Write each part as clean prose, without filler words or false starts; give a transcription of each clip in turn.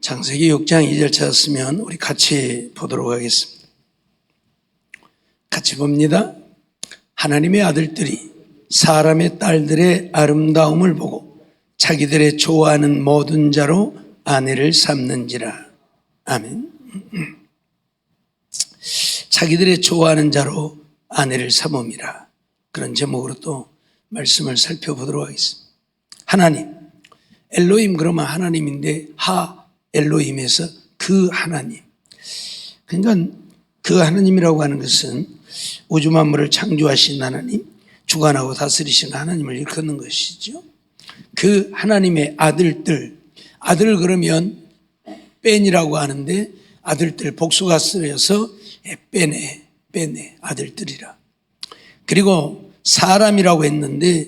창세기 6장 2절 찾았으면 우리 같이 보도록 하겠습니다. 같이 봅니다. 하나님의 아들들이 사람의 딸들의 아름다움을 보고 자기들의 좋아하는 모든 자로 아내를 삼는지라. 아멘. 자기들의 좋아하는 자로 아내를 삼음이라. 그런 제목으로 또 말씀을 살펴보도록 하겠습니다. 하나님, 엘로힘 그러면 하나님인데 하 엘로힘에서 그 하나님. 그러니까 그 하나님이라고 하는 것은 우주 만물을 창조하신 하나님, 주관하고 다스리시는 하나님을 일컫는 것이죠. 그 하나님의 아들들, 아들 그러면 뺀이라고 하는데 아들들 복수가 쓰여서 빼네 아들들이라. 그리고 사람이라고 했는데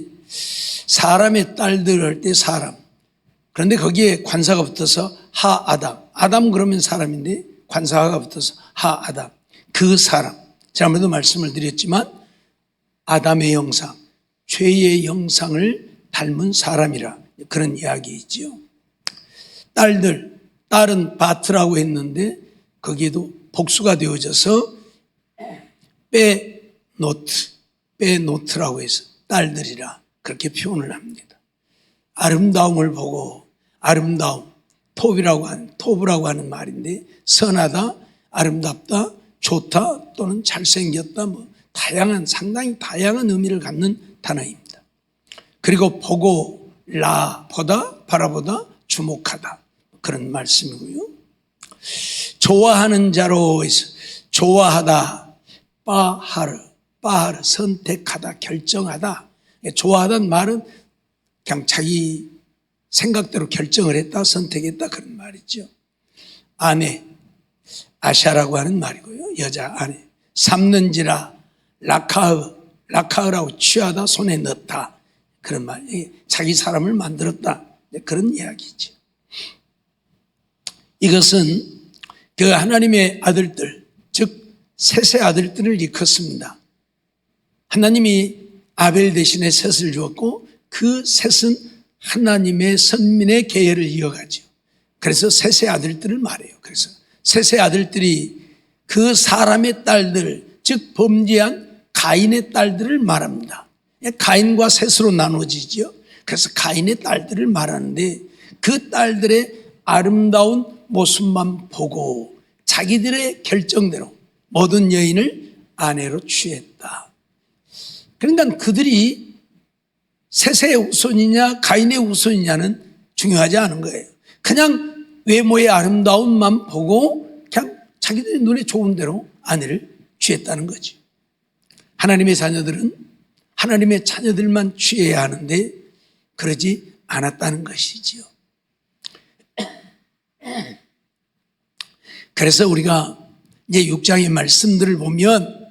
사람의 딸들 할 때 사람. 그런데 거기에 관사가 붙어서 하아담. 아담 그러면 사람인데 관사가 붙어서 하아담. 그 사람. 지난번에도 말씀을 드렸지만 아담의 형상, 죄의 형상을 닮은 사람이라 그런 이야기이지요. 딸들, 딸은 바트라고 했는데 거기에도 복수가 되어져서 빼노트라고 해서 딸들이라 그렇게 표현을 합니다. 아름다움을 보고 아름다움, 토브라고 하는 말인데 선하다, 아름답다, 좋다 또는 잘생겼다 상당히 다양한 의미를 갖는 단어입니다. 그리고 보고, 보다, 바라보다, 주목하다 그런 말씀이고요. 좋아하는 자로 해서 좋아하다, 빠하르 선택하다, 결정하다. 좋아하다는 말은 그냥 자기 생각대로 결정을 했다, 선택했다 그런 말이죠. 아내, 아샤라고 하는 말이고요. 여자 아내. 삼는지라, 라카흐라고 취하다, 손에 넣다 그런 말. 자기 사람을 만들었다 그런 이야기죠. 이것은 그 하나님의 아들들, 즉 셋의 아들들을 일컫습니다. 하나님이 아벨 대신에 셋을 주었고 그 셋은 하나님의 선민의 계열을 이어가죠. 그래서 셋의 아들들을 말해요. 그래서 셋의 아들들이 그 사람의 딸들, 즉 범죄한 가인의 딸들을 말합니다. 가인과 셋으로 나눠지죠. 그래서 가인의 딸들을 말하는데 그 딸들의 아름다운 모습만 보고 자기들의 결정대로 모든 여인을 아내로 취했다. 그러니까 그들이 셋의 우선이냐 가인의 우선이냐는 중요하지 않은 거예요. 그냥 외모의 아름다움만 보고 그냥 자기들의 눈에 좋은 대로 아내를 취했다는 거지. 하나님의 자녀들은 하나님의 자녀들만 취해야 하는데 그러지 않았다는 것이지요. 그래서 우리가 이제 6장의 말씀들을 보면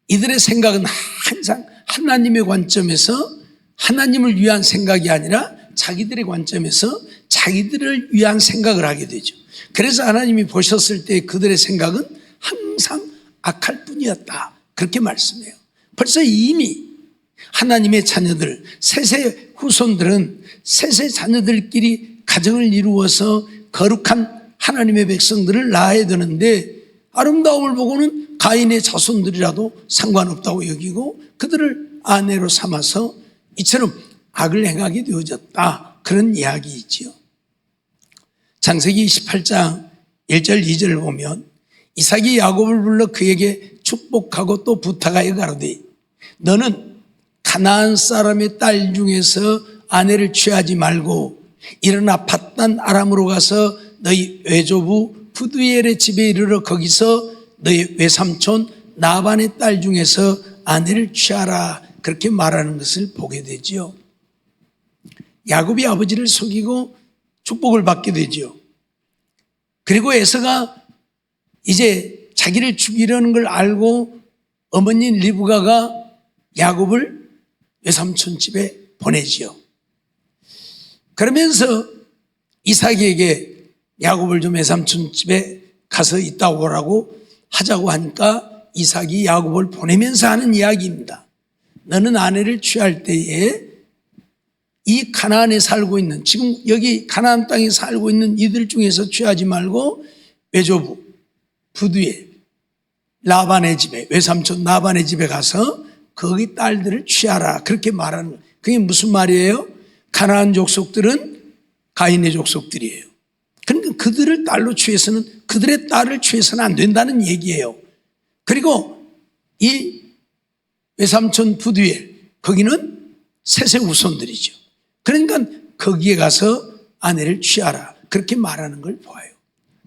이들의 생각은 항상 하나님의 관점에서 하나님을 위한 생각이 아니라 자기들의 관점에서 자기들을 위한 생각을 하게 되죠. 그래서 하나님이 보셨을 때 그들의 생각은 항상 악할 뿐이었다. 그렇게 말씀해요. 벌써 이미 하나님의 자녀들, 셋의 후손들은 셋의 자녀들끼리 가정을 이루어서 거룩한 하나님의 백성들을 낳아야 되는데 아름다움을 보고는 가인의 자손들이라도 상관없다고 여기고 그들을 아내로 삼아서 이처럼 악을 행하게 되어졌다. 그런 이야기이지요. 창세기 28장 1절 2절을 보면 이삭이 야곱을 불러 그에게 축복하고 또 부탁하여 가로되 너는 가나안 사람의 딸 중에서 아내를 취하지 말고 일어나 밧단 아람으로 가서 너희 외조부 부두엘의 집에 이르러 거기서 너희 외삼촌 나반의 딸 중에서 아내를 취하라 그렇게 말하는 것을 보게 되지요. 야곱이 아버지를 속이고 축복을 받게 되죠. 그리고 에서가 이제 자기를 죽이려는 걸 알고 어머니 리브가가 야곱을 외삼촌 집에 보내지요. 그러면서 이삭에게 야곱을 좀 외삼촌 집에 가서 있다 오라고 하자고 하니까 이삭이 야곱을 보내면서 하는 이야기입니다. 너는 아내를 취할 때에 이 가나안에 살고 있는, 지금 여기 가나안 땅에 살고 있는 이들 중에서 취하지 말고 외조부 부두에 라반의 집에, 외삼촌 라반의 집에 가서 거기 딸들을 취하라, 그렇게 말하는 거예요. 그게 무슨 말이에요? 가나안 족속들은 가인의 족속들이에요. 그러니까 그들을 딸로 취해서는, 그들의 딸을 취해서는 안 된다는 얘기예요. 그리고 이 외삼촌 부두엘, 거기는 셋의 후손들이죠. 그러니까 거기에 가서 아내를 취하라, 그렇게 말하는 걸 보아요.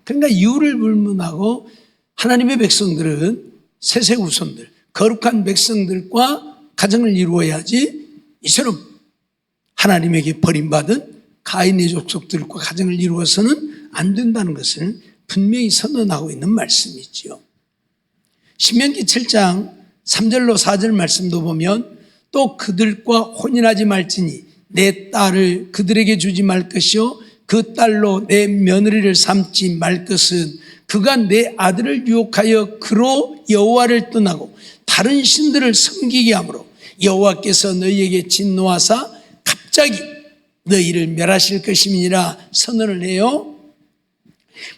그러니까 이유를 불문하고 하나님의 백성들은 셋의 후손들, 거룩한 백성들과 가정을 이루어야지 이처럼 하나님에게 버림받은 가인의 족속들과 가정을 이루어서는 안 된다는 것을 분명히 선언하고 있는 말씀이지요. 신명기 7장 3절로 4절 말씀도 보면 또 그들과 혼인하지 말지니 내 딸을 그들에게 주지 말 것이요 그 딸로 내 며느리를 삼지 말 것은 그가 내 아들을 유혹하여 그로 여호와를 떠나고 다른 신들을 섬기게 하므로 여호와께서 너희에게 진노하사 갑자기 너희를 멸하실 것임이니라 선언을 해요.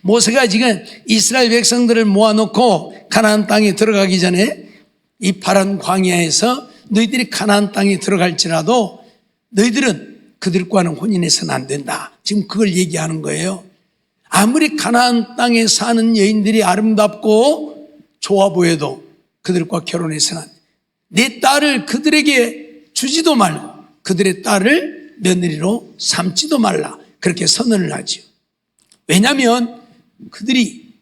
모세가 지금 이스라엘 백성들을 모아놓고 가나안 땅에 들어가기 전에 이 파란 광야에서 너희들이 가나안 땅에 들어갈지라도 너희들은 그들과는 혼인해서는 안 된다, 지금 그걸 얘기하는 거예요. 아무리 가나안 땅에 사는 여인들이 아름답고 좋아 보여도 그들과 결혼해서는 안 돼. 내 딸을 그들에게 주지도 말고 그들의 딸을 며느리로 삼지도 말라, 그렇게 선언을 하죠. 왜냐하면 그들이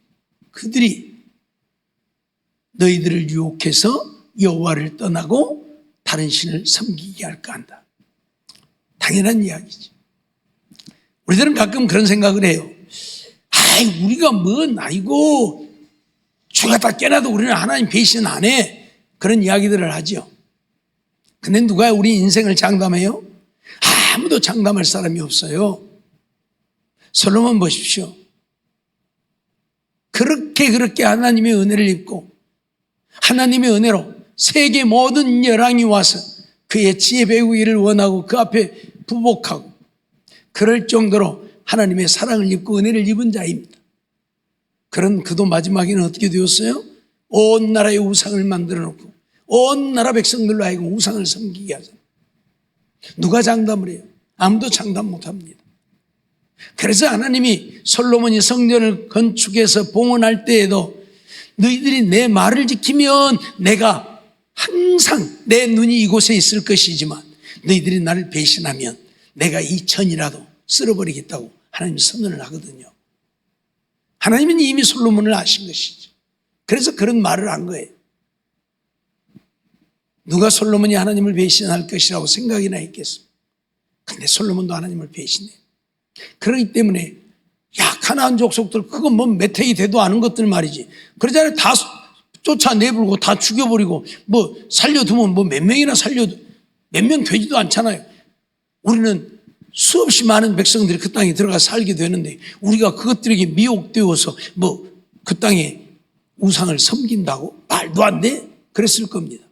너희들을 유혹해서 여호와를 떠나고 다른 신을 섬기게 할까 한다. 당연한 이야기죠. 우리들은 가끔 그런 생각을 해요. 아이, 우리가 뭐 나이고 주가 다 깨나도 우리는 하나님 배신 안 해, 그런 이야기들을 하죠. 근데 누가 우리 인생을 장담해요? 아무도 장담할 사람이 없어요. 솔로몬 보십시오. 그렇게 하나님의 은혜를 입고 하나님의 은혜로 세계 모든 열왕이 와서 그의 지혜 배우기를 원하고 그 앞에 부복하고 그럴 정도로 하나님의 사랑을 입고 은혜를 입은 자입니다. 그런 그도 마지막에는 어떻게 되었어요? 온 나라에 우상을 만들어 놓고 온 나라 백성들로 하여금 우상을 섬기게 하잖아요. 누가 장담을 해요? 아무도 장담 못합니다. 그래서 하나님이 솔로몬이 성전을 건축해서 봉헌할 때에도 너희들이 내 말을 지키면 내가 항상 내 눈이 이곳에 있을 것이지만 너희들이 나를 배신하면 내가 이 천이라도 쓸어버리겠다고 하나님이 선언을 하거든요. 하나님은 이미 솔로몬을 아신 것이죠. 그래서 그런 말을 한 거예요. 누가 솔로몬이 하나님을 배신할 것이라고 생각이나 했겠습니까? 근데 솔로몬도 하나님을 배신해. 그렇기 때문에 가나안 족속들 그건 뭐 메테이 되도 않은 것들 말이지. 그러잖아요. 다 쫓아내불고 다 죽여버리고 뭐 살려두면 뭐 몇 명이나 살려도 몇 명 되지도 않잖아요. 우리는 수없이 많은 백성들이 그 땅에 들어가 살게 되는데 우리가 그것들에게 미혹되어서 뭐 그 땅에 우상을 섬긴다고? 말도 안 돼. 그랬을 겁니다.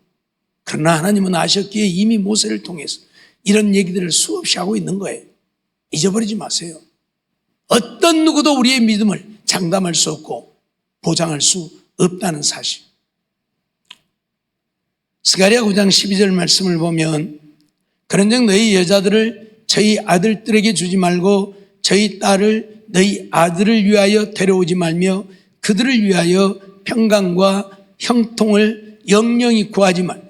그러나 하나님은 아셨기에 이미 모세를 통해서 이런 얘기들을 수없이 하고 있는 거예요. 잊어버리지 마세요. 어떤 누구도 우리의 믿음을 장담할 수 없고 보장할 수 없다는 사실. 스가랴 9장 12절 말씀을 보면 그런즉 너희 여자들을 저희 아들들에게 주지 말고 저희 딸을 너희 아들을 위하여 데려오지 말며 그들을 위하여 평강과 형통을 영영히 구하지 말라.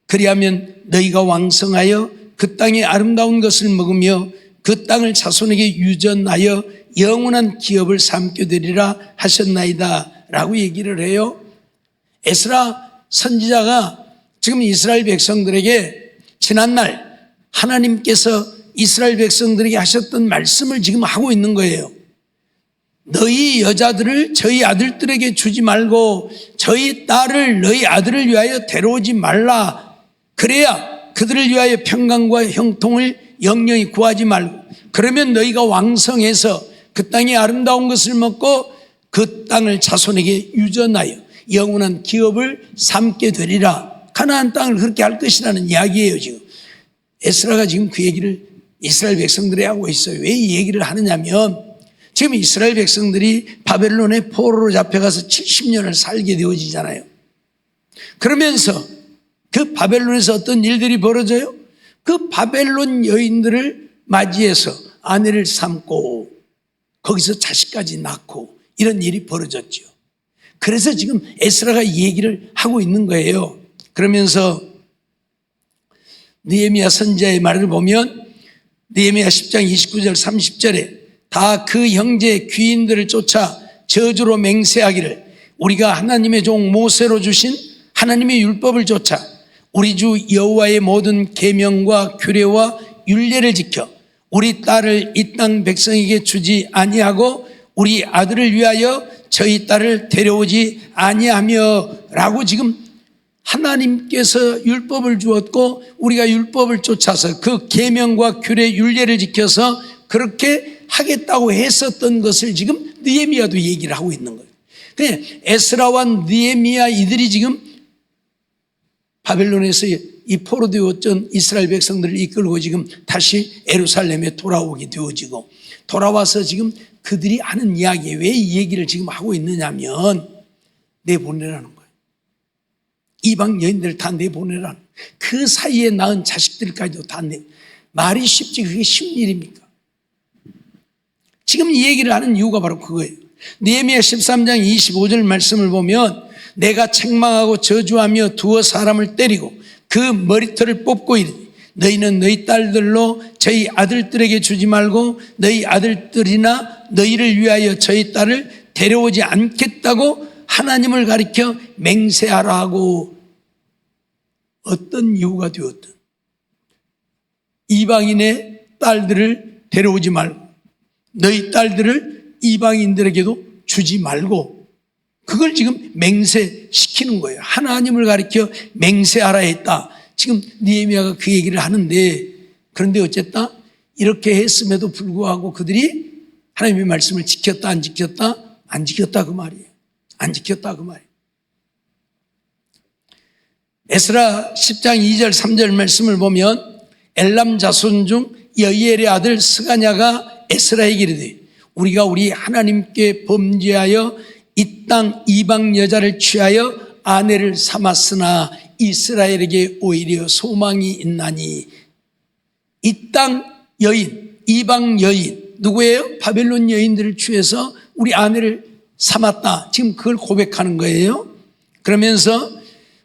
그리하면 너희가 왕성하여 그 땅의 아름다운 것을 먹으며 그 땅을 자손에게 유전하여 영원한 기업을 삼게 되리라 하셨나이다 라고 얘기를 해요. 에스라 선지자가 지금 이스라엘 백성들에게 지난날 하나님께서 이스라엘 백성들에게 하셨던 말씀을 지금 하고 있는 거예요. 너희 여자들을 저희 아들들에게 주지 말고 저희 딸을 너희 아들을 위하여 데려오지 말라. 그래야 그들을 위하여 평강과 형통을 영영히 구하지 말고 그러면 너희가 왕성해서 그 땅의 아름다운 것을 먹고 그 땅을 자손에게 유전하여 영원한 기업을 삼게 되리라. 가나안 땅을 그렇게 할 것이라는 이야기예요. 지금 에스라가 지금 그 얘기를 이스라엘 백성들이 하고 있어요. 왜 이 얘기를 하느냐면 지금 이스라엘 백성들이 바벨론의 포로로 잡혀가서 70년을 살게 되어지잖아요. 그러면서 그 바벨론에서 어떤 일들이 벌어져요? 그 바벨론 여인들을 맞이해서 아내를 삼고 거기서 자식까지 낳고 이런 일이 벌어졌죠. 그래서 지금 에스라가 이 얘기를 하고 있는 거예요. 그러면서 느헤미야 선지자의 말을 보면 느헤미야 10장 29절 30절에 다 그 형제 귀인들을 쫓아 저주로 맹세하기를 우리가 하나님의 종 모세로 주신 하나님의 율법을 쫓아 우리 주 여호와의 모든 계명과 규례와 율례를 지켜 우리 딸을 이 땅 백성에게 주지 아니하고 우리 아들을 위하여 저희 딸을 데려오지 아니하며 라고 지금 하나님께서 율법을 주었고 우리가 율법을 쫓아서 그 계명과 규례 율례를 지켜서 그렇게 하겠다고 했었던 것을 지금 느헤미야도 얘기를 하고 있는 거예요. 그냥 에스라와 느헤미야 이들이 지금 바벨론에서 이 포로되었던 이스라엘 백성들을 이끌고 지금 다시 예루살렘에 돌아오게 되어지고 돌아와서 지금 그들이 하는 이야기에 왜 이 얘기를 지금 하고 있느냐면 내보내라는 거예요. 이방 여인들을 다 내보내라는 거예요. 그 사이에 낳은 자식들까지도 다 말이 쉽지 그게 쉬운 일입니까? 지금 이 얘기를 하는 이유가 바로 그거예요. 느헤미야 13장 25절 말씀을 보면 내가 책망하고 저주하며 두어 사람을 때리고 그 머리털을 뽑고 이르니 너희는 너희 딸들로 저희 아들들에게 주지 말고 너희 아들들이나 너희를 위하여 저희 딸을 데려오지 않겠다고 하나님을 가리켜 맹세하라 하고 어떤 이유가 되었든 이방인의 딸들을 데려오지 말고 너희 딸들을 이방인들에게도 주지 말고 그걸 지금 맹세시키는 거예요. 하나님을 가리켜 맹세하라 했다. 지금 느헤미야가 그 얘기를 하는데 그런데 어쨌다? 이렇게 했음에도 불구하고 그들이 하나님의 말씀을 지켰다 안 지켰다? 안 지켰다 그 말이에요. 안 지켰다 그 말이에요. 에스라 10장 2절 3절 말씀을 보면 엘람 자손 중 여이엘의 아들 스가냐가 에스라에게 이르되 우리가 우리 하나님께 범죄하여 이 땅 이방 여자를 취하여 아내를 삼았으나 이스라엘에게 오히려 소망이 있나니 이 땅 여인 이방 여인 누구예요? 바벨론 여인들을 취해서 우리 아내를 삼았다. 지금 그걸 고백하는 거예요. 그러면서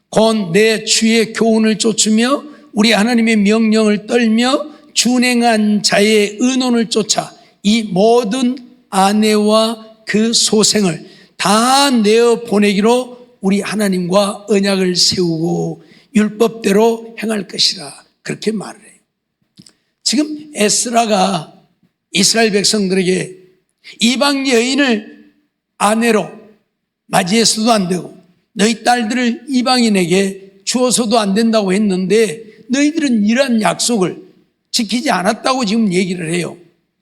곧 내 주의 교훈을 쫓으며 우리 하나님의 명령을 떨며 준행한 자의 의논을 쫓아 이 모든 아내와 그 소생을 다 내어 보내기로 우리 하나님과 언약을 세우고 율법대로 행할 것이라 그렇게 말을 해요. 지금 에스라가 이스라엘 백성들에게 이방 여인을 아내로 맞이해서도 안 되고 너희 딸들을 이방인에게 주어서도 안 된다고 했는데 너희들은 이러한 약속을 지키지 않았다고 지금 얘기를 해요.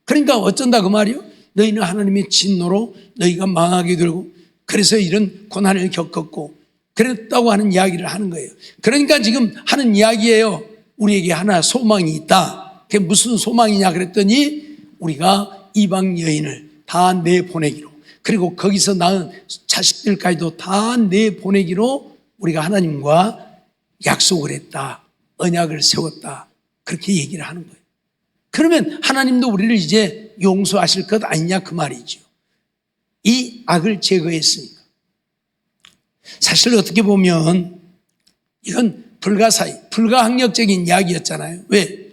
그러니까 어쩐다 그 말이요? 너희는 하나님의 진노로 너희가 망하게 되고 그래서 이런 고난을 겪었고 그랬다고 하는 이야기를 하는 거예요. 그러니까 지금 하는 이야기예요. 우리에게 하나 소망이 있다. 그게 무슨 소망이냐 그랬더니 우리가 이방 여인을 다 내보내기로 그리고 거기서 낳은 자식들까지도 다 내보내기로 우리가 하나님과 약속을 했다. 언약을 세웠다. 그렇게 얘기를 하는 거예요. 그러면 하나님도 우리를 이제 용서하실 것 아니냐 그 말이죠. 이 악을 제거했으니까. 사실 어떻게 보면 이건 불가항력적인 이야기였잖아요. 왜?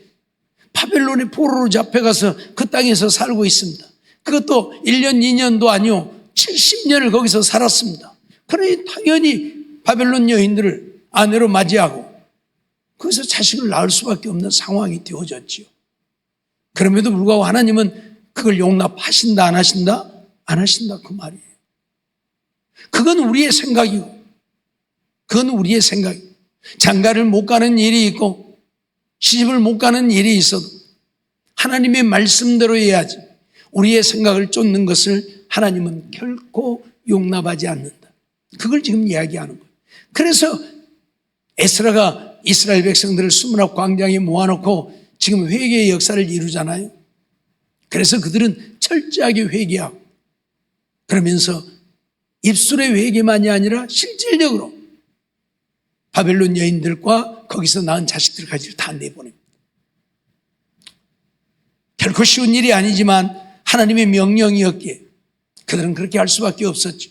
바벨론의 포로로 잡혀가서 그 땅에서 살고 있습니다. 그것도 1년 2년도 아니요 70년을 거기서 살았습니다. 그러니 당연히 바벨론 여인들을 아내로 맞이하고 거기서 자식을 낳을 수밖에 없는 상황이 되어졌지요. 그럼에도 불구하고 하나님은 그걸 용납하신다 안 하신다? 안 하신다 그 말이에요. 그건 우리의 생각이고 그건 우리의 생각이고 장가를 못 가는 일이 있고 시집을 못 가는 일이 있어도 하나님의 말씀대로 해야지 우리의 생각을 쫓는 것을 하나님은 결코 용납하지 않는다. 그걸 지금 이야기하는 거예요. 그래서 에스라가 이스라엘 백성들을 수문앞 광장에 모아놓고 지금 회개의 역사를 이루잖아요. 그래서 그들은 철저하게 회개하고 그러면서 입술의 회개만이 아니라 실질적으로 바벨론 여인들과 거기서 낳은 자식들까지 다 내보냅니다. 결코 쉬운 일이 아니지만 하나님의 명령이었기에 그들은 그렇게 할 수밖에 없었죠.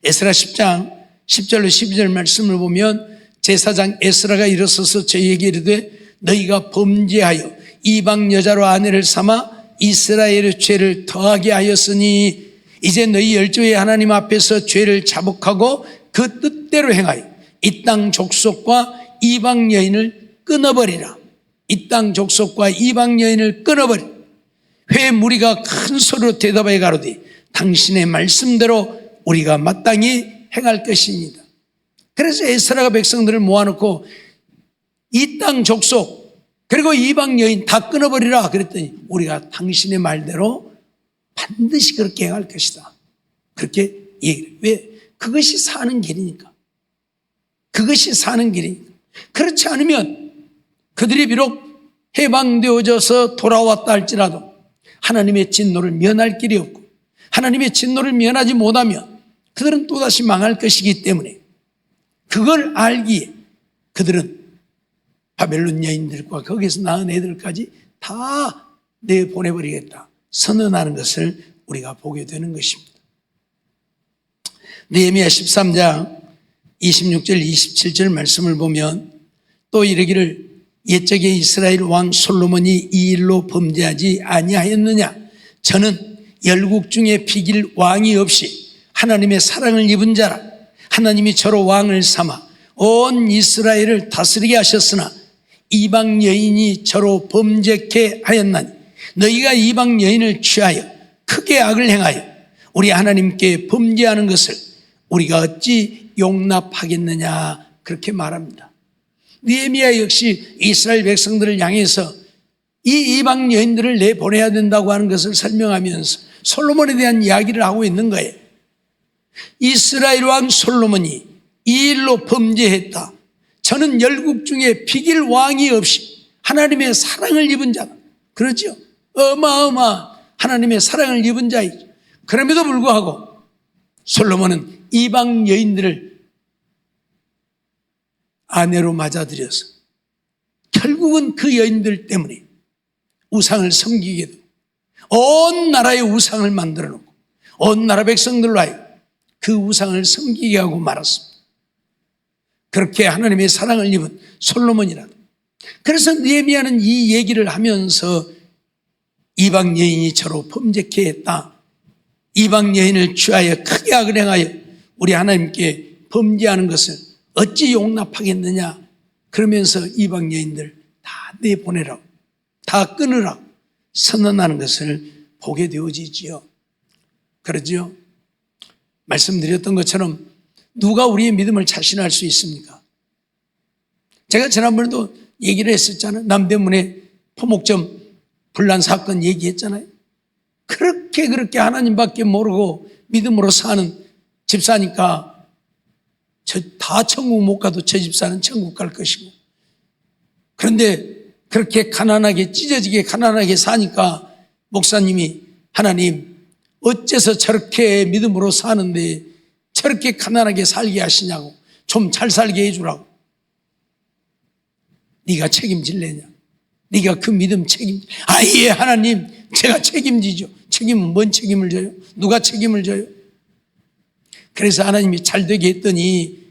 에스라 10장 10절로 12절 말씀을 보면 제사장 에스라가 일어서서 저희에게 이르되 너희가 범죄하여 이방 여자로 아내를 삼아 이스라엘의 죄를 더하게 하였으니 이제 너희 열조의 하나님 앞에서 죄를 자복하고 그 뜻대로 행하여 이 땅 족속과 이방 여인을 끊어버리라. 이 땅 족속과 이방 여인을 끊어버리라. 회 무리가 큰 소리로 대답하여 가로되 당신의 말씀대로 우리가 마땅히 행할 것입니다. 그래서 에스라가 백성들을 모아놓고 이 땅 족속 그리고 이방 여인 다 끊어버리라 그랬더니 우리가 당신의 말대로 반드시 그렇게 행할 것이다. 그렇게 얘기를. 왜? 그것이 사는 길이니까. 그것이 사는 길이니까. 그렇지 않으면 그들이 비록 해방되어져서 돌아왔다 할지라도 하나님의 진노를 면할 길이 없고 하나님의 진노를 면하지 못하면 그들은 또다시 망할 것이기 때문에 그걸 알기에 그들은 바벨론 여인들과 거기서 낳은 애들까지 다 내보내버리겠다 선언하는 것을 우리가 보게 되는 것입니다. 느헤미야 13장 26절 27절 말씀을 보면 또 이르기를 옛적에 이스라엘 왕 솔로몬이 이 일로 범죄하지 아니하였느냐. 저는 열국 중에 비길 왕이 없이 하나님의 사랑을 입은 자라. 하나님이 저로 왕을 삼아 온 이스라엘을 다스리게 하셨으나 이방 여인이 저로 범죄케 하였나니 너희가 이방 여인을 취하여 크게 악을 행하여 우리 하나님께 범죄하는 것을 우리가 어찌 용납하겠느냐 그렇게 말합니다. 느헤미야 역시 이스라엘 백성들을 향해서 이 이방 여인들을 내보내야 된다고 하는 것을 설명하면서 솔로몬에 대한 이야기를 하고 있는 거예요. 이스라엘 왕 솔로몬이 이 일로 범죄했다. 저는 열국 중에 비길 왕이 없이 하나님의 사랑을 입은 자다. 그렇죠? 어마어마 하나님의 사랑을 입은 자이죠. 그럼에도 불구하고 솔로몬은 이방 여인들을 아내로 맞아들여서 결국은 그 여인들 때문에 우상을 섬기게 되고 온 나라의 우상을 만들어 놓고 온 나라 백성들로 하여 그 우상을 섬기게 하고 말았습니다. 그렇게 하나님의 사랑을 입은 솔로몬이라도. 그래서 느헤미야는 이 얘기를 하면서 이방 여인이 저로 범죄케 했다. 이방 여인을 취하여 크게 악을 행하여 우리 하나님께 범죄하는 것을 어찌 용납하겠느냐. 그러면서 이방 여인들 다 내보내라고 다 끊으라고 선언하는 것을 보게 되어지지요. 그러죠? 말씀드렸던 것처럼 누가 우리의 믿음을 자신할 수 있습니까? 제가 지난번에도 얘기를 했었잖아요. 남대문에 포목점 분란 사건 얘기했잖아요. 그렇게 하나님밖에 모르고 믿음으로 사는 집사니까 다 천국 못 가도 저 집사는 천국 갈 것이고, 그런데 그렇게 가난하게 찢어지게 가난하게 사니까 목사님이 하나님 어째서 저렇게 믿음으로 사는데 저렇게 가난하게 살게 하시냐고, 좀 잘 살게 해주라고. 네가 책임질래냐? 네가 그 믿음 예 하나님 제가 책임지죠. 책임은 뭔 책임을 져요? 누가 책임을 져요? 그래서 하나님이 잘 되게 했더니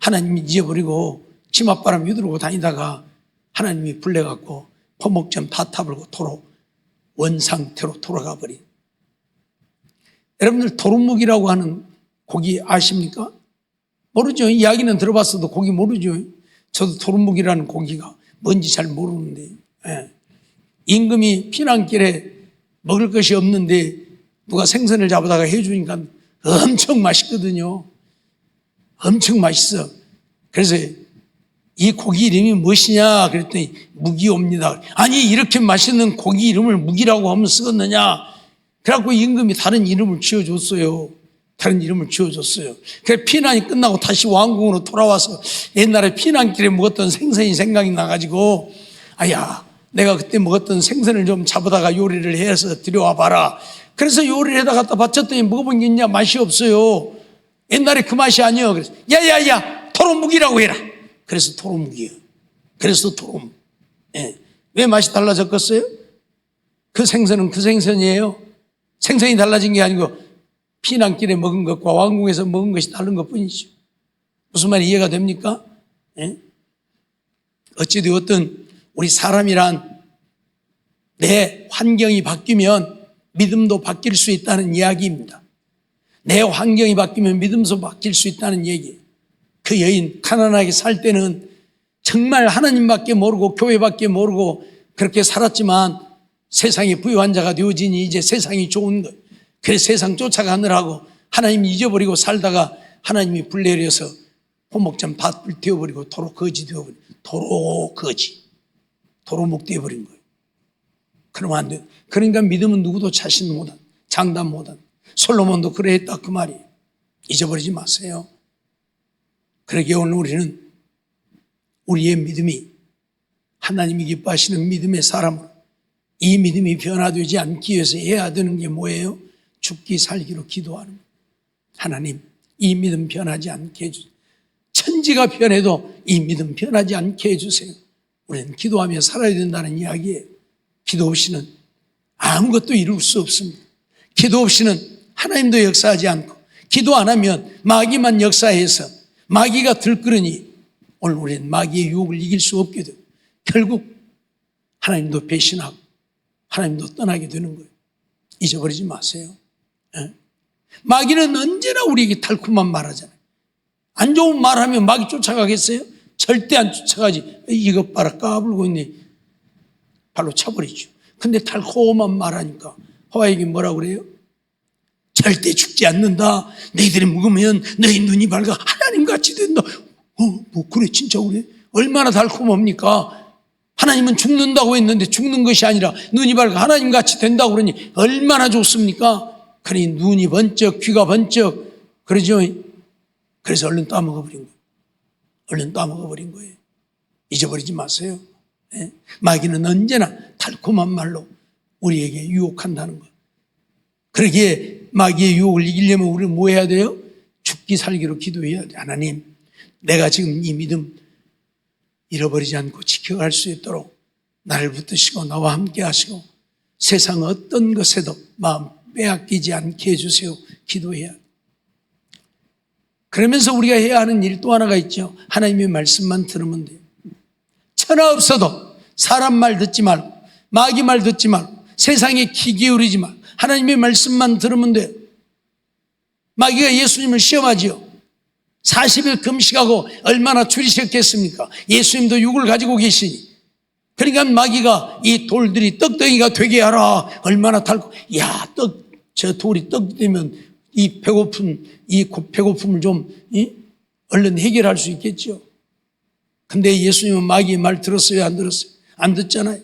하나님이 잊어버리고 치맛바람 휘두르고 다니다가 하나님이 불러갖고 포목점 다 타버리고 도로 원상태로 돌아가 버린. 여러분들 도루묵이라고 하는 고기 아십니까? 모르죠. 이야기는 들어봤어도 고기 모르죠. 저도 도루묵이라는 고기가 뭔지 잘 모르는데, 임금이 피난길에 먹을 것이 없는데 누가 생선을 잡아다가 해주니까 엄청 맛있거든요. 엄청 맛있어. 그래서 이 고기 이름이 무엇이냐 그랬더니 무기옵니다. 아니 이렇게 맛있는 고기 이름을 무기라고 하면 쓰겠느냐. 그래갖고 임금이 다른 이름을 지어줬어요. 그래서 피난이 끝나고 다시 왕궁으로 돌아와서 옛날에 피난길에 먹었던 생선이 생각이 나가지고 아야 내가 그때 먹었던 생선을 좀 잡아다가 요리를 해서 들여와 봐라. 그래서 요리를 해다 갖다 바쳤더니 먹어본 게 있냐? 맛이 없어요. 옛날에 그 맛이 아니요. 그래서 야야야, 토로묵이라고 해라. 그래서 토로묵이요. 그래서 토로묵. 예. 왜 맛이 달라졌겠어요? 그 생선은 그 생선이에요. 생선이 달라진 게 아니고 피난길에 먹은 것과 왕궁에서 먹은 것이 다른 것 뿐이죠. 무슨 말이 이해가 됩니까? 예? 어찌되었든 우리 사람이란 내 환경이 바뀌면 믿음도 바뀔 수 있다는 이야기입니다. 내 환경이 바뀌면 믿음도 바뀔 수 있다는 얘기. 그 여인 가난하게 살 때는 정말 하나님밖에 모르고 교회밖에 모르고 그렇게 살았지만 세상에 부유한 자가 되어지니 이제 세상이 좋은 거예요. 그래서 세상 쫓아가느라고 하나님 잊어버리고 살다가 하나님이 불내려서 호목전 밭을 떼어버리고 도로 거지 되어버린, 도로 거지, 도로목 되어버린 거예요. 그러면 안 돼요. 그러니까 믿음은 누구도 자신 못한, 장담 못한. 솔로몬도 그래 했다 그 말이에요. 잊어버리지 마세요. 그러기에 오늘 우리는 우리의 믿음이 하나님이 기뻐하시는 믿음의 사람으로 이 믿음이 변화되지 않기 위해서 해야 되는 게 뭐예요? 죽기 살기로 기도하는 거예요. 하나님, 이 믿음 변하지 않게 해주세요. 천지가 변해도 이 믿음 변하지 않게 해주세요. 우리는 기도하며 살아야 된다는 이야기예요. 기도 없이는 아무것도 이룰 수 없습니다. 기도 없이는 하나님도 역사하지 않고 기도 안 하면 마귀만 역사해서 마귀가 들끓으니 오늘 우리는 마귀의 유혹을 이길 수 없게 되고 결국 하나님도 배신하고 하나님도 떠나게 되는 거예요. 잊어버리지 마세요. 마귀는 언제나 우리에게 달콤한 말 하잖아요. 안 좋은 말 하면 마귀 쫓아가겠어요? 절대 안 쫓아가지. 이것 봐라 까불고 있네. 발로 차버리죠. 근데 달콤한 말 하니까 호와에게 뭐라고 그래요? 절대 죽지 않는다. 너희들이 묵으면 너희 눈이 밝아 하나님같이 된다. 뭐 그래 진짜 그래? 얼마나 달콤합니까? 하나님은 죽는다고 했는데 죽는 것이 아니라 눈이 밝아 하나님같이 된다고 그러니 얼마나 좋습니까? 그러니 눈이 번쩍 귀가 번쩍 그러죠. 그래서 얼른 따먹어버린 거예요. 얼른 따먹어버린 거예요. 잊어버리지 마세요. 네? 마귀는 언제나 달콤한 말로 우리에게 유혹한다는 것. 그러기에 마귀의 유혹을 이기려면 우리는 뭐 해야 돼요? 죽기 살기로 기도해야 돼요. 하나님, 내가 지금 이 믿음 잃어버리지 않고 지켜갈 수 있도록 나를 붙드시고 나와 함께 하시고 세상 어떤 것에도 마음 빼앗기지 않게 해주세요. 기도해야 돼요. 그러면서 우리가 해야 하는 일 또 하나가 있죠. 하나님의 말씀만 들으면 돼요. 천하 없어도 사람 말 듣지 말고 마귀 말 듣지 말고 세상에 귀 기울이지 말고 하나님의 말씀만 들으면 돼요. 마귀가 예수님을 시험하지요. 40일 금식하고 얼마나 줄이셨겠습니까? 예수님도 육을 가지고 계시니. 그러니까 마귀가 이 돌들이 떡덩이가 되게 하라. 얼마나 달고, 야, 저 돌이 떡 되면 이 배고픔을 좀 얼른 해결할 수 있겠죠. 근데 예수님은 마귀의 말 들었어요? 안 들었어요? 안 듣잖아요.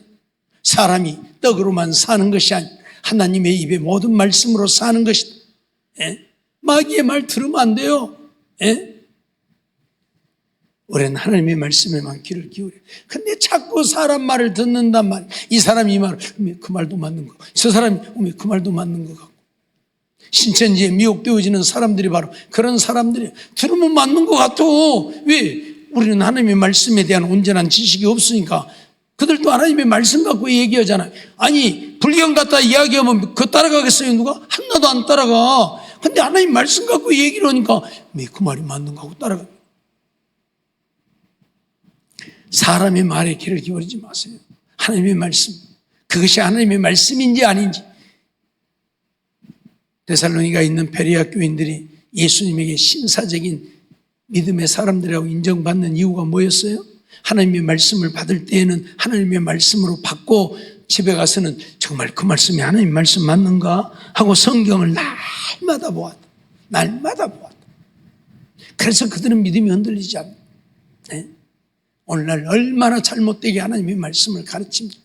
사람이 떡으로만 사는 것이 아니라 하나님의 입에 모든 말씀으로 사는 것이다. 예? 마귀의 말 들으면 안 돼요. 예? 우리는 하나님의 말씀에만 귀를 기울여요. 근데 자꾸 사람 말을 듣는단 말이에요. 이 사람이 이 말을 그 말도 맞는 거, 저 사람이 그 말도 맞는 것 같고 신천지에 미혹되어지는 사람들이 바로 그런 사람들이에요. 들으면 맞는 것 같아. 왜? 우리는 하나님의 말씀에 대한 온전한 지식이 없으니까. 그들도 하나님의 말씀 갖고 얘기하잖아요. 아니 불경 갖다 이야기하면 그거 따라가겠어요? 누가? 하나도 안 따라가. 근데 하나님 말씀 갖고 얘기를 하니까 왜 그 말이 맞는 거 하고 따라가. 사람의 말에 귀를 기울이지 마세요. 하나님의 말씀, 그것이 하나님의 말씀인지 아닌지. 데살로니가에 있는 베레아 교인들이 예수님에게 신사적인 믿음의 사람들이라고 인정받는 이유가 뭐였어요? 하나님의 말씀을 받을 때에는 하나님의 말씀으로 받고 집에 가서는 정말 그 말씀이 하나님 말씀 맞는가 하고 성경을 날마다 보았다. 날마다 보았다. 그래서 그들은 믿음이 흔들리지 않는다. 네? 오늘날 얼마나 잘못되게 하나님의 말씀을 가르칩니까?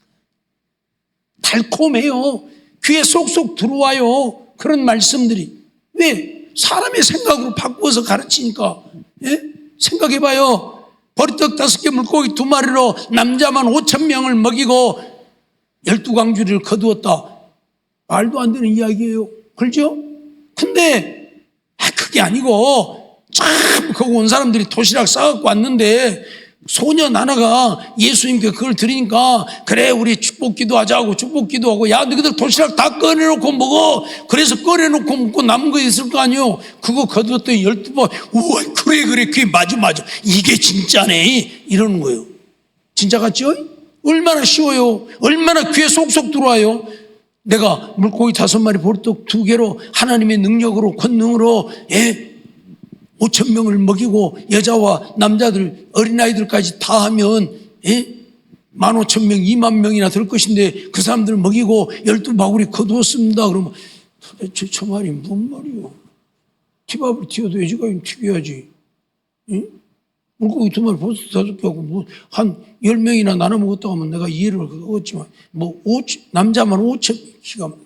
달콤해요. 귀에 쏙쏙 들어와요. 그런 말씀들이. 왜? 사람의 생각으로 바꾸어서 가르치니까. 예? 생각해봐요. 보리떡 5개 물고기 2마리로 남자만 5,000명을 먹이고 12광주리를 거두었다. 말도 안 되는 이야기예요. 그렇죠? 근데 그게 아니고 참 거기 온 사람들이 도시락 싸갖고 왔는데 소년 하나가 예수님께 그걸 드리니까 그래 우리 축복기도 하자고 축복기도 하고 야 너희들 도시락 다 꺼내놓고 먹어. 그래서 꺼내놓고 먹고 남은 거 있을 거 아니에요. 그거 거두었더니 12번 우와 그래 그게 맞아 이게 진짜네 이러는 거예요. 진짜 같죠? 얼마나 쉬워요. 얼마나 귀에 쏙쏙 들어와요. 내가 물고기 5마리 보리떡 2개로 하나님의 능력으로 권능으로 5,000명을 먹이고 여자와 남자들 어린아이들까지 다 하면 15,000명 20,000명이나 될 것인데 그 사람들 먹이고 12바구리 거두었습니다. 그러면 도대체 저 말이 뭔 말이요. 티밥을 튀어도 돼지가 튀겨야지. 물고기 2마리 보리떡 5개 하고 한 10명이나 나눠 먹었다고 하면 내가 이해를 하겠지만 남자만 5,000명 기가 막혀.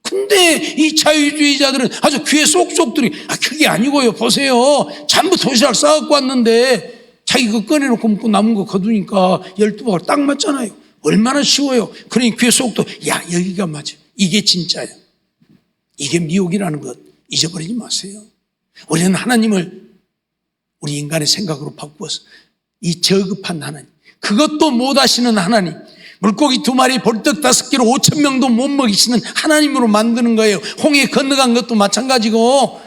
근데 이 자유주의자들은 아주 귀에 쏙쏙 들이 그게 아니고요. 보세요. 전부 도시락 싸갖고 왔는데 자기 그 꺼내놓고 먹고 남은 거 거두니까 12바구리 딱 맞잖아요. 얼마나 쉬워요. 그러니 귀에 쏙 들어. 야 여기가 맞아. 이게 진짜야. 이게 미혹이라는 것 잊어버리지 마세요. 우리는 하나님을 우리 인간의 생각으로 바꾸어서 이 저급한 하나님, 그것도 못 하시는 하나님, 물고기 2마리 보리떡 5개로 5,000명도 못 먹이시는 하나님으로 만드는 거예요. 홍해 건너간 것도 마찬가지고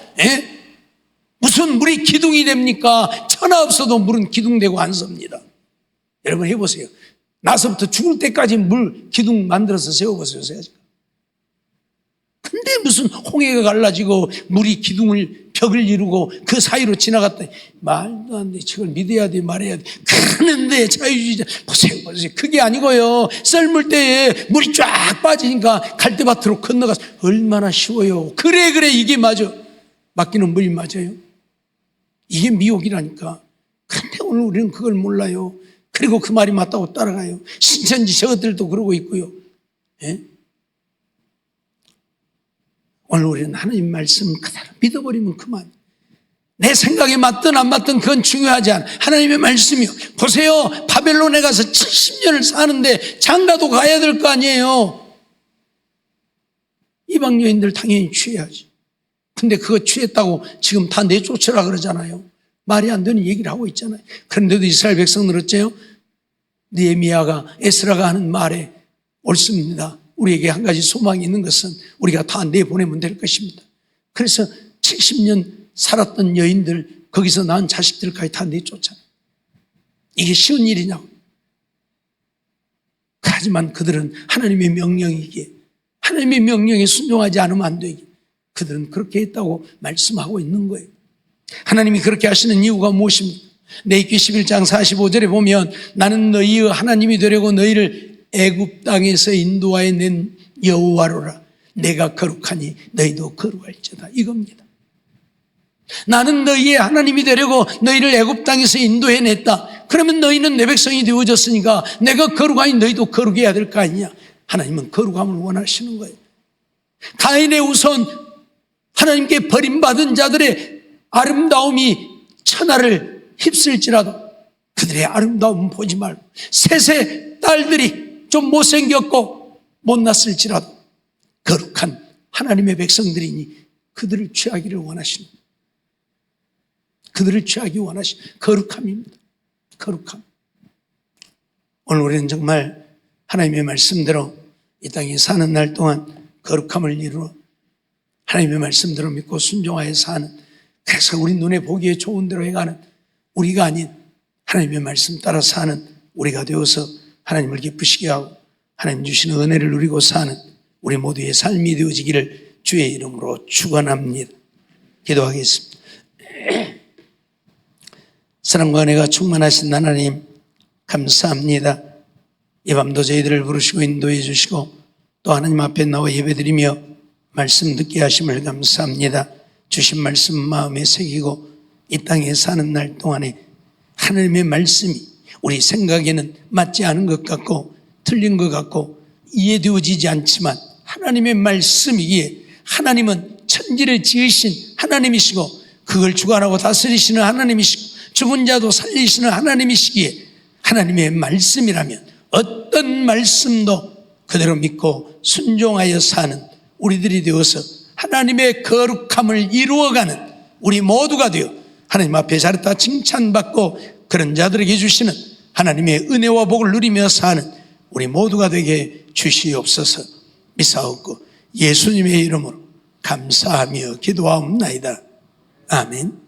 무슨 물이 기둥이 됩니까? 천하 없어도 물은 기둥되고 안 섭니다. 여러분 해보세요. 나서부터 죽을 때까지 물 기둥 만들어서 세워보세요. 근데 무슨 홍해가 갈라지고 물이 벽을 이루고 그 사이로 지나갔더니 말도 안 돼. 저걸 믿어야 돼 말해야 돼. 그런데 자유주의자 보세요. 그게 아니고요. 썰물 때에 물이 쫙 빠지니까 갈대밭으로 건너가서 얼마나 쉬워요. 그래 이게 맞아. 맡기는 물이 맞아요. 이게 미혹이라니까. 그런데 오늘 우리는 그걸 몰라요. 그리고 그 말이 맞다고 따라가요. 신천지 저것들도 그러고 있고요. 오늘 우리는 하나님 말씀 그대로 믿어버리면 그만. 내 생각에 맞든 안 맞든 그건 중요하지 않아. 하나님의 말씀이요. 보세요. 바벨론에 가서 70년을 사는데 장가도 가야 될 거 아니에요. 이방 여인들 당연히 취해야지. 근데 그거 취했다고 지금 다 내쫓으라 그러잖아요. 말이 안 되는 얘기를 하고 있잖아요. 그런데도 이스라엘 백성들 어째요? 느헤미야가 에스라가 하는 말에 옳습니다. 우리에게 한 가지 소망이 있는 것은 우리가 다 내보내면 될 것입니다. 그래서 70년 살았던 여인들, 거기서 낳은 자식들까지 다 내쫓잖아요. 이게 쉬운 일이냐고. 하지만 그들은 하나님의 명령이기에, 하나님의 명령에 순종하지 않으면 안 되기에 그들은 그렇게 했다고 말씀하고 있는 거예요. 하나님이 그렇게 하시는 이유가 무엇입니까? 레위기 11장 45절에 보면 나는 너희의 하나님이 되려고 너희를 애굽 땅에서 인도하여 낸 여호와로라. 내가 거룩하니 너희도 거룩할지어다. 이겁니다. 나는 너희의 하나님이 되려고 너희를 애굽 땅에서 인도해냈다. 그러면 너희는 내 백성이 되어졌으니까 내가 거룩하니 너희도 거룩해야 될 거 아니냐. 하나님은 거룩함을 원하시는 거예요. 가인의 우선 하나님께 버림받은 자들의 아름다움이 천하를 휩쓸지라도 그들의 아름다움 보지 말고 셋의 딸들이 좀 못생겼고 못났을지라도 거룩한 하나님의 백성들이니 그들을 취하기를 원하시는, 그들을 취하기 원하시는 거룩함입니다. 거룩함. 오늘 우리는 정말 하나님의 말씀대로 이 땅에 사는 날 동안 거룩함을 이루어 하나님의 말씀대로 믿고 순종하여 사는, 그래서 우리 눈에 보기에 좋은 대로 해가는 우리가 아닌 하나님의 말씀 따라 사는 우리가 되어서 하나님을 기쁘시게 하고 하나님 주시는 은혜를 누리고 사는 우리 모두의 삶이 되어지기를 주의 이름으로 축원합니다. 기도하겠습니다. 사랑과 은혜가 충만하신 하나님 감사합니다. 이 밤도 저희들을 부르시고 인도해 주시고 또 하나님 앞에 나와 예배드리며 말씀 듣게 하심을 감사합니다. 주신 말씀 마음에 새기고 이 땅에 사는 날 동안에 하나님의 말씀이 우리 생각에는 맞지 않은 것 같고 틀린 것 같고 이해되어지지 않지만 하나님의 말씀이기에 하나님은 천지를 지으신 하나님이시고 그걸 주관하고 다스리시는 하나님이시고 죽은 자도 살리시는 하나님이시기에 하나님의 말씀이라면 어떤 말씀도 그대로 믿고 순종하여 사는 우리들이 되어서 하나님의 거룩함을 이루어가는 우리 모두가 되어 하나님 앞에 잘했다 칭찬받고 그런 자들에게 주시는 하나님의 은혜와 복을 누리며 사는 우리 모두가 되게 주시옵소서. 믿사옵고 예수님의 이름으로 감사하며 기도하옵나이다. 아멘.